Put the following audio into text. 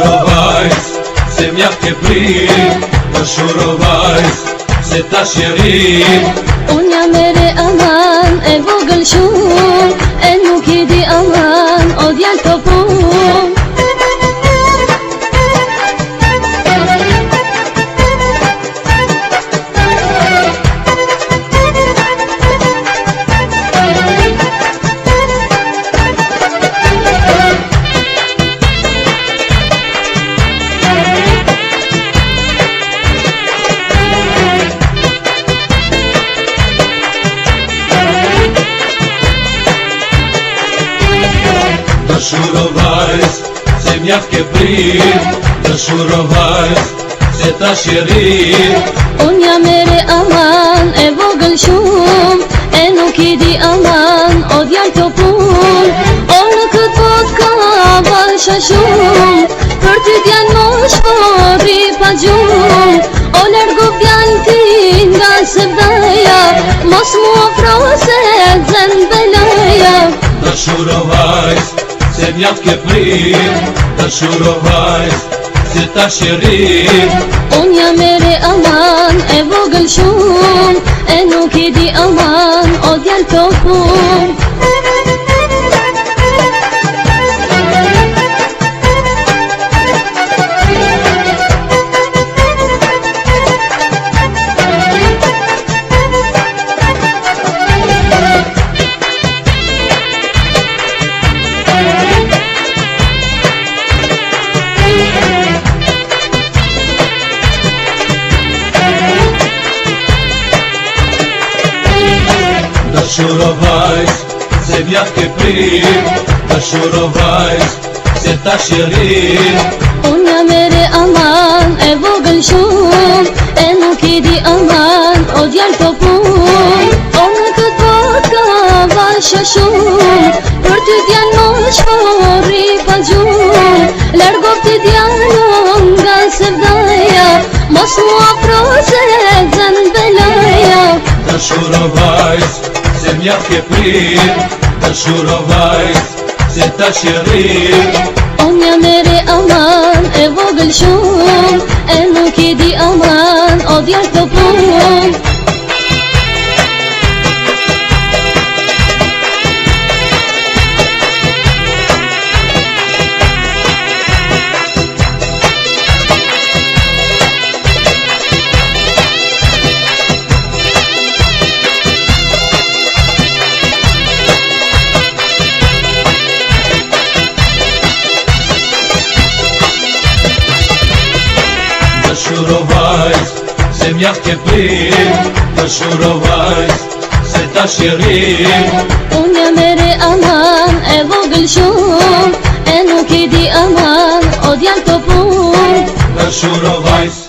Dëshuro vajz, se mjaf ke prit. Dëshuro vajz, se ta shjerim. Unë jam ere aman, e vogël shumë, e nuk I di aman, o djallë të punë. Dëshuro vajz, se mjaf ke prit. Dëshuro vajz, se ta shjerim. Unë jam ere aman, e vogël shumë, e nuk I di aman, o djallë të punë. O në këtë botë ka basha shumë, për ty t'janë mosh mori pa gjumë. O largo fjallë ti nga sevdaja, mos mu ofro se zën belaja. Dëshuro vajz, se mjaf ke prit. Dëshuro vajz, se ta shjerim. Unë jam ere aman, e vogël shumë, e nuk I di aman, o djallë të punë. Dëshuro vajz, se mjaf ke prit. Dëshuro vajz, se ta shjerim. Unë jam ere aman, e vogël shumë, e nuk I di aman, o djallë të punë. O në këtë botë ka basha shumë, për ty t'janë mosh mori pa gjumë. Largo ti djallë nga sevdaja, mos mu afro se zën belaja. Dëshuro vajz, se mjaf ke prit. Dëshuro vajz, se ta shjerim. Unë jam ere aman, e vogël shumë, e nuk I di aman, o djallë të punë. Dëshuro vajz, se mjaf ke prit. Dëshuro vajz, se ta shjerim. Unë jam ere aman, e vogël shumë, e nuk I di aman, o djallë të punë. Dëshuro vajz,